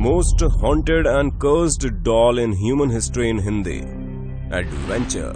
Most haunted and cursed doll in human history in Hindi. Adventure.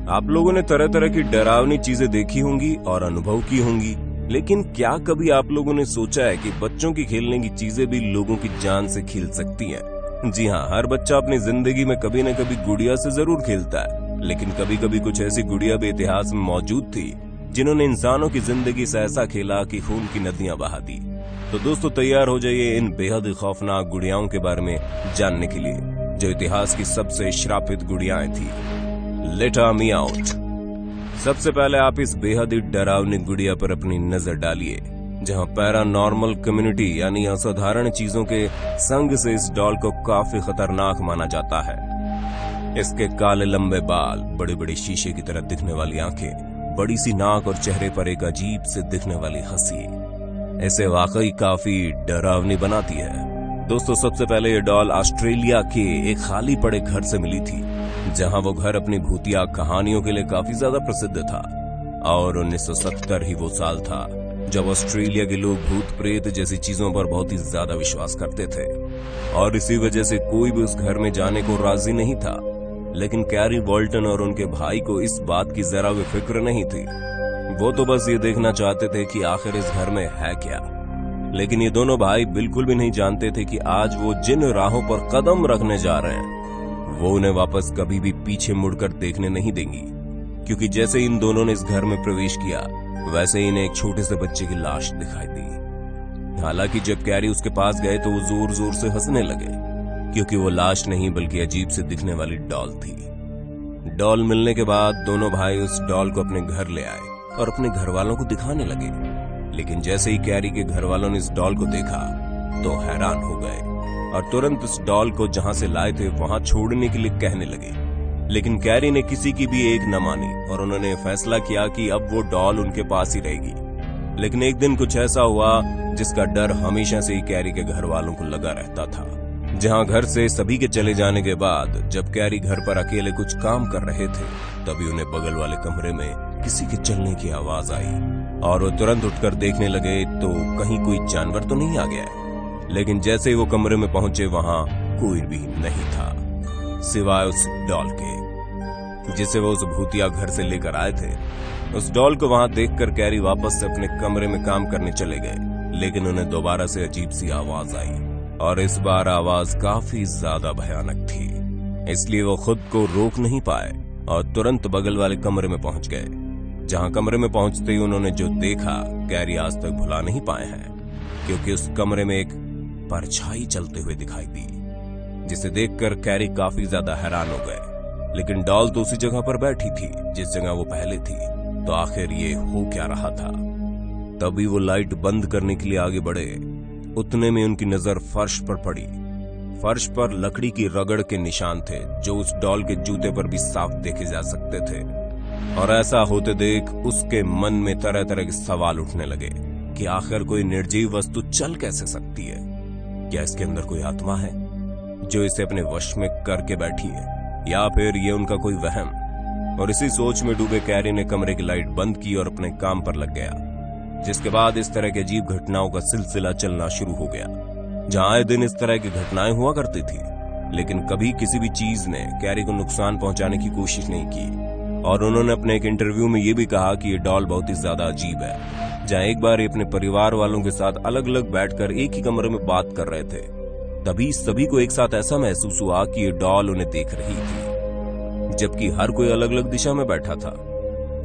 आप लोगों ने तरह तरह की डरावनी चीजें देखी होंगी और अनुभव की होंगी, लेकिन क्या कभी आप लोगों ने सोचा है कि बच्चों की खेलने की चीजें भी लोगों की जान से खेल सकती हैं? जी हाँ, हर बच्चा अपनी जिंदगी में कभी न कभी गुड़िया से जरूर खेलता है, लेकिन कभी कभी कुछ ऐसी गुड़िया भी इतिहास में मौजूद थी जिन्होंने इंसानों की जिंदगी से ऐसा खेला कि खून की नदियां बहा दी। तो दोस्तों, तैयार हो जाइए इन बेहद खौफनाक गुड़ियाओं के बारे में जानने के लिए, जो इतिहास की सबसे श्रापित गुड़ियाएं थी। Let me out. सबसे पहले आप इस बेहद ही डरावनी गुड़िया पर अपनी नजर डालिए, जहां पैरानॉर्मल कम्युनिटी यानी असाधारण चीजों के संग से इस डॉल को काफी खतरनाक माना जाता है। इसके काले लंबे बाल, बड़ी बड़ी शीशे की तरह दिखने वाली आंखें, बड़ी सी नाक और चेहरे पर एक अजीब से दिखने वाली हंसी इसे वाकई काफी डरावनी बनाती है। दोस्तों, सबसे पहले ये डॉल ऑस्ट्रेलिया के एक खाली पड़े घर से मिली थी, जहां वो घर अपनी भूतिया कहानियों के लिए काफी ज्यादा प्रसिद्ध था। और 1970 ही वो साल था जब ऑस्ट्रेलिया के लोग भूत प्रेत जैसी चीजों पर बहुत ही ज्यादा विश्वास करते थे, और इसी वजह से कोई भी उस घर में जाने को राजी नहीं था। लेकिन कैरी वॉल्टन और उनके भाई को इस बात की जरा भी फिक्र नहीं थी। वो तो बस ये देखना चाहते थे कि आखिर इस घर में है क्या। लेकिन ये दोनों भाई बिल्कुल भी नहीं जानते थे कि आज वो जिन राहों पर कदम रखने जा रहे हैं, वो उन्हें वापस कभी भी पीछे मुड़कर देखने नहीं देंगी। क्योंकि जैसे इन दोनों ने इस घर में प्रवेश किया, वैसे ही इन्हें एक छोटे से बच्चे की लाश दिखाई दी। हालांकि जब कैरी उसके पास गए तो वो जोर जोर से हंसने लगे, क्योंकि वो लाश नहीं बल्कि अजीब से दिखने वाली डॉल थी। डॉल मिलने के बाद दोनों भाई उस डॉल को अपने घर ले आए और अपने घर वालों को दिखाने लगे। लेकिन जैसे ही कैरी के घर वालों ने इस डॉल को देखा तो हैरान हो गए और तुरंत इस डॉल को जहां से लाए थे वहां छोड़ने के लिए कहने लगे। लेकिन कैरी ने किसी की भी एक न मानी और उन्होंने फैसला किया कि अब वो डॉल उनके पास ही रहेगी। लेकिन एक दिन कुछ ऐसा हुआ जिसका डर हमेशा से ही कैरी के घर वालों को लगा रहता था। जहां घर से सभी के चले जाने के बाद जब कैरी घर पर अकेले कुछ काम कर रहे थे, तभी उन्हें बगल वाले कमरे में किसी के चलने की आवाज आई और वो तुरंत उठकर देखने लगे तो कहीं कोई जानवर तो नहीं आ गया है। लेकिन जैसे ही वो कमरे में पहुंचे, वहां कोई भी नहीं था सिवाय उस डॉल के, जिसे वो उस भूतिया घर से लेकर आए थे। उस डॉल को वहां देखकर कैरी वापस से अपने कमरे में काम करने चले गए। लेकिन उन्हें दोबारा से अजीब सी आवाज आई और इस बार आवाज काफी ज्यादा भयानक थी, इसलिए वो खुद को रोक नहीं पाए और तुरंत बगल वाले कमरे में पहुंच गए। जहां कमरे में पहुंचते ही उन्होंने जो देखा, कैरी आज तक भुला नहीं पाए हैं, क्योंकि उस कमरे में एक परछाई चलते हुए दिखाई दी, जिसे देखकर कैरी काफी ज्यादा हैरान हो गए। लेकिन डॉल तो उसी जगह पर बैठी थी जिस जगह वो पहले थी, तो आखिर ये हो क्या रहा था। तभी वो लाइट बंद करने के लिए आगे बढ़े। उतने में उनकी नजर फर्श पर पड़ी। फर्श पर लकड़ी की रगड़ के निशान थे, जो उस डॉल के जूते पर भी साफ देखे जा सकते थे। और ऐसा होते देख उसके मन में तरह तरह के सवाल उठने लगे कि आखिर कोई निर्जीव वस्तु चल कैसे सकती है? क्या इसके अंदर कोई आत्मा है जो इसे अपने वश में करके बैठी है, या फिर ये उनका कोई वहम? और इसी सोच में डूबे कैरी ने कमरे की लाइट बंद की और अपने काम पर लग गया। जिसके बाद इस तरह के अजीब घटनाओं का सिलसिला चलना शुरू हो गया, जहां आए दिन इस तरह की घटनाएं हुआ करती थी। लेकिन कभी किसी भी चीज ने कैरी को नुकसान पहुंचाने की कोशिश नहीं की। और उन्होंने अपने एक इंटरव्यू में ये भी कहा कि ये डॉल बहुत ही ज्यादा अजीब है। जहां एक बार ये अपने परिवार वालों के साथ अलग अलग बैठकर एक ही कमरे में बात कर रहे थे, तभी सभी को एक साथ ऐसा महसूस हुआ कि ये डॉल उन्हें देख रही थी, जबकि हर कोई अलग अलग दिशा में बैठा था।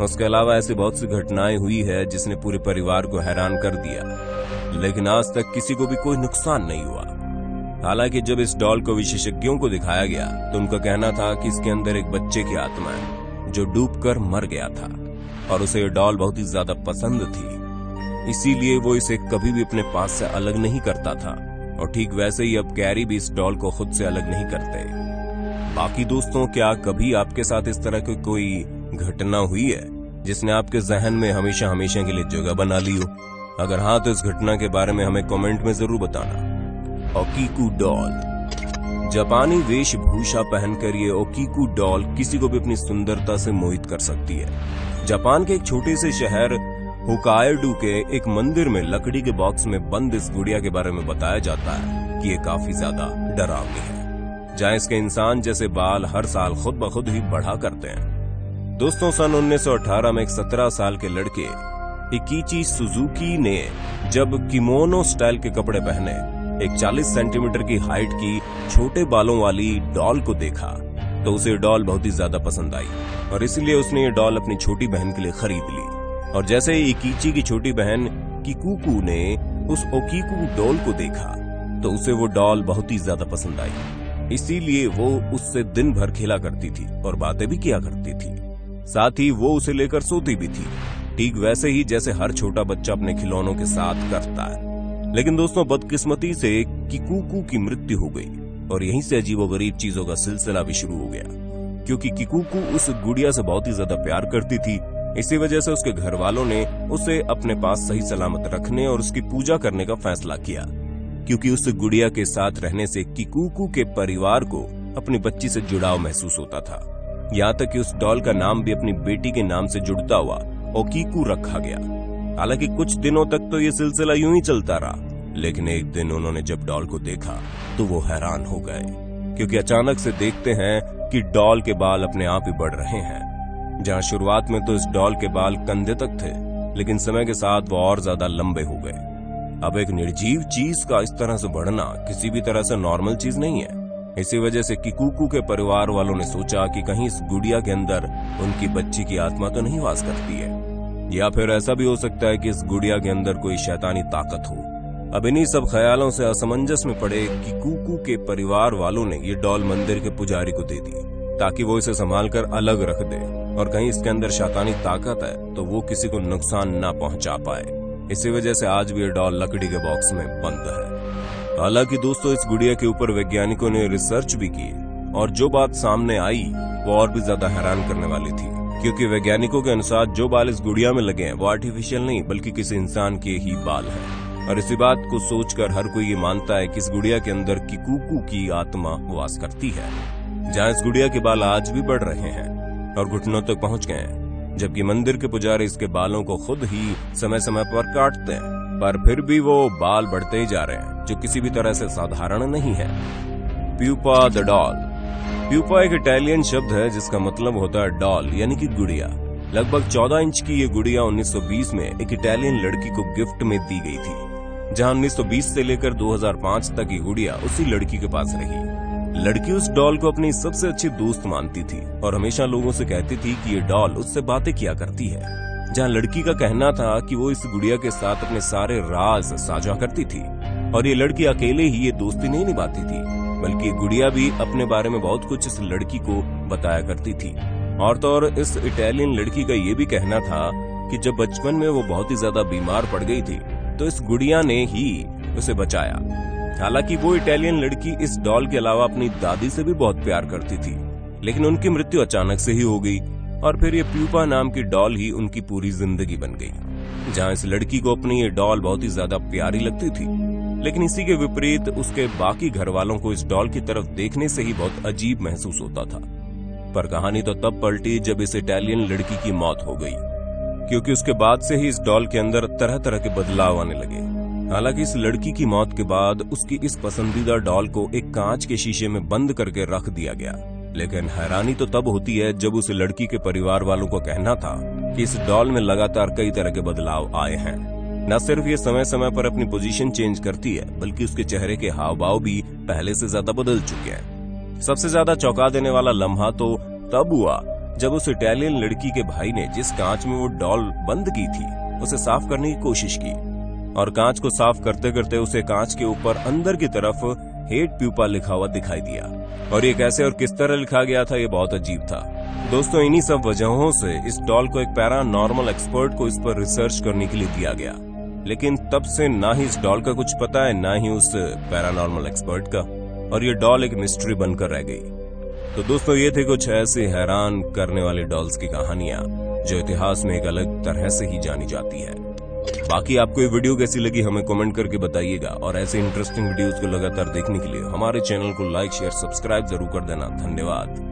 उसके अलावा ऐसी बहुत सी घटनाएं हुई है जिसने पूरे परिवार को हैरान कर दिया, लेकिन आज तक किसी को भी कोई नुकसान नहीं हुआ। हालांकि जब इस डॉल को विशेषज्ञों को दिखाया गया तो उनका कहना था कि इसके अंदर एक बच्चे की आत्मा है जो डूबकर मर गया था, और उसे ये डॉल बहुत ही ज्यादा पसंद थी, इसीलिए वो इसे कभी भी अपने पास से अलग नहीं करता था। और ठीक वैसे ही अब कैरी भी इस डॉल को खुद से अलग नहीं करते। बाकी दोस्तों, क्या कभी आपके साथ इस तरह की कोई घटना हुई है जिसने आपके जहन में हमेशा हमेशा के लिए जगह बना ली हो? अगर हाँ, तो इस घटना के बारे में हमें कमेंट में जरूर बताना। ओकीकू डॉल। जापानी वेशभूषा पहनकर ये ओकीकू डॉल किसी को भी अपनी सुंदरता से मोहित कर सकती है। जापान के एक छोटे से शहर होकायडू के एक मंदिर में लकड़ी के बॉक्स में बंद इस गुड़िया के बारे में बताया जाता है कि ये काफी ज्यादा डरावनी है, जहां इसके इंसान जैसे बाल हर साल खुद ब खुद ही बढ़ा करते हैं। दोस्तों, सन 1918 में एक 17 साल के लड़के इकीची सुजुकी ने जब किमोनो स्टाइल के कपड़े पहने एक 40 सेंटीमीटर की हाइट की छोटे बालों वाली डॉल को देखा तो उसे डॉल बहुत ही ज्यादा पसंद आई और इसलिए उसने ये डॉल अपनी छोटी बहन के लिए खरीद ली। और जैसे ही इकीची की छोटी बहन किकुकू ने उस ओकीकू डॉल को देखा तो उसे वो डॉल बहुत ही ज्यादा पसंद आई, इसीलिए वो उससे दिन भर खेला करती थी और बातें भी किया करती थी। साथ ही वो उसे लेकर सोती भी थी, ठीक वैसे ही जैसे हर छोटा बच्चा अपने खिलौनों के साथ करता है। लेकिन दोस्तों, बदकिस्मती से किकुकू की मृत्यु हो गई और यहीं से अजीबोगरीब चीजों का सिलसिला भी शुरू हो गया, क्योंकि किकुकू उस गुड़िया से बहुत ही ज्यादा प्यार करती थी। इसी वजह से उसके घर वालों ने उसे अपने पास सही सलामत रखने और उसकी पूजा करने का फैसला किया, क्योंकि उस गुड़िया के साथ रहने से किकुकू के परिवार को अपनी बच्ची से जुड़ाव महसूस होता था। यहाँ तक कि उस डॉल का नाम भी अपनी बेटी के नाम से जुड़ता हुआ ओकीकू रखा गया। हालांकि कुछ दिनों तक तो ये सिलसिला यूं ही चलता रहा, लेकिन एक दिन उन्होंने जब डॉल को देखा तो वो हैरान हो गए, क्योंकि अचानक से देखते हैं कि डॉल के बाल अपने आप ही बढ़ रहे हैं। जहां शुरुआत में तो इस डॉल के बाल कंधे तक थे, लेकिन समय के साथ वो और ज्यादा लंबे हो गए। अब एक निर्जीव चीज का इस तरह से बढ़ना किसी भी तरह से नॉर्मल चीज नहीं है। इसी वजह से किकुकू के परिवार वालों ने सोचा कि कहीं इस गुड़िया के अंदर उनकी बच्ची की आत्मा तो नहीं वास करती है, या फिर ऐसा भी हो सकता है कि इस गुड़िया के अंदर कोई शैतानी ताकत हो। अब इन्हीं सब ख्यालों से असमंजस में पड़े किकुकू के परिवार वालों ने ये डॉल मंदिर के पुजारी को दे दी, ताकि वो इसे संभाल कर अलग रख दे और कहीं इसके अंदर शैतानी ताकत है तो वो किसी को नुकसान ना पहुंचा पाए। इसी वजह से आज भी ये डॉल लकड़ी के बॉक्स में बंद है। हालांकि दोस्तों, इस गुड़िया के ऊपर वैज्ञानिकों ने रिसर्च भी की और जो बात सामने आई वो और भी ज्यादा हैरान करने वाली थी, क्योंकि वैज्ञानिकों के अनुसार जो बाल इस गुड़िया में लगे हैं वो आर्टिफिशियल नहीं बल्कि किसी इंसान के ही बाल हैं। और इसी बात को सोचकर हर कोई ये मानता है कि इस गुड़िया के अंदर किकुकू की आत्मा वास करती है। जहाँ इस गुड़िया के बाल आज भी बढ़ रहे हैं और घुटनों तक पहुंच गए हैं, जबकि मंदिर के पुजारी इसके बालों को खुद ही समय समय पर काटते हैं, पर फिर भी वो बाल बढ़ते ही जा रहे हैं, जो किसी भी तरह से साधारण नहीं है। Pupa the doll. प्यूपा एक इटालियन शब्द है जिसका मतलब होता है डॉल यानी कि गुड़िया। लगभग 14 इंच की ये गुड़िया 1920 में एक इटालियन लड़की को गिफ्ट में दी गई थी, जहां 1920 से लेकर 2005 तक ये गुड़िया उसी लड़की के पास रही। लड़की उस डॉल को अपनी सबसे अच्छी दोस्त मानती थी और हमेशा लोगों से कहती थी कि ये डॉल उससे बातें किया करती है। जहां लड़की का कहना था कि वो इस गुड़िया के साथ अपने सारे राज साझा करती थी और ये लड़की अकेले ही ये दोस्ती नहीं निभाती थी, बल्कि गुड़िया भी अपने बारे में बहुत कुछ इस लड़की को बताया करती थी। और तो और इस इटालियन लड़की का ये भी कहना था कि जब बचपन में वो बहुत ही ज्यादा बीमार पड़ गई थी तो इस गुड़िया ने ही उसे बचाया। हालांकि वो इटालियन लड़की इस डॉल के अलावा अपनी दादी से भी बहुत प्यार करती थी, लेकिन उनकी मृत्यु अचानक से ही हो गई और फिर ये प्यूपा नाम की डॉल ही उनकी पूरी जिंदगी बन गई। जहां इस लड़की को अपनी ये डॉल बहुत ही ज्यादा प्यारी लगती थी, लेकिन इसी के विपरीत उसके बाकी घर वालों को इस डॉल की तरफ देखने से ही बहुत अजीब महसूस होता था। पर कहानी तो तब पलटी जब इस इटालियन लड़की की मौत हो गई, क्योंकि उसके बाद से ही इस डॉल के अंदर तरह तरह के बदलाव आने लगे। हालांकि इस लड़की की मौत के बाद उसकी इस पसंदीदा डॉल को एक कांच के शीशे में बंद करके रख दिया गया, लेकिन हैरानी तो तब होती है जब उस लड़की के परिवार वालों को कहना था कि इस डॉल में लगातार कई तरह के बदलाव आए हैं। न सिर्फ ये समय समय पर अपनी पोजीशन चेंज करती है, बल्कि उसके चेहरे के हाव भाव भी पहले से ज्यादा बदल चुके हैं। सबसे ज्यादा चौंका देने वाला लम्हा तो तब हुआ जब उस इटालियन लड़की के भाई ने जिस कांच में वो डॉल बंद की थी उसे साफ करने की कोशिश की, और कांच को साफ करते करते उसे कांच के ऊपर अंदर की तरफ हेट प्यूपा लिखा हुआ दिखाई दिया। और ये कैसे और किस तरह लिखा गया था ये बहुत अजीब था। दोस्तों, इन्हीं सब वजहों से इस डॉल को एक पैरानॉर्मल एक्सपर्ट को इस पर रिसर्च करने के लिए दिया गया, लेकिन तब से ना ही इस डॉल का कुछ पता है ना ही उस पैरानॉर्मल एक्सपर्ट का, और ये डॉल एक मिस्ट्री बनकर रह गई। तो दोस्तों, ये थे कुछ ऐसे हैरान करने वाले डॉल्स की कहानियां जो इतिहास में एक अलग तरह से ही जानी जाती है। बाकी आपको ये वीडियो कैसी लगी हमें कमेंट करके बताइएगा, और ऐसे इंटरेस्टिंग वीडियोस को लगातार देखने के लिए हमारे चैनल को लाइक शेयर सब्सक्राइब जरूर कर देना। धन्यवाद।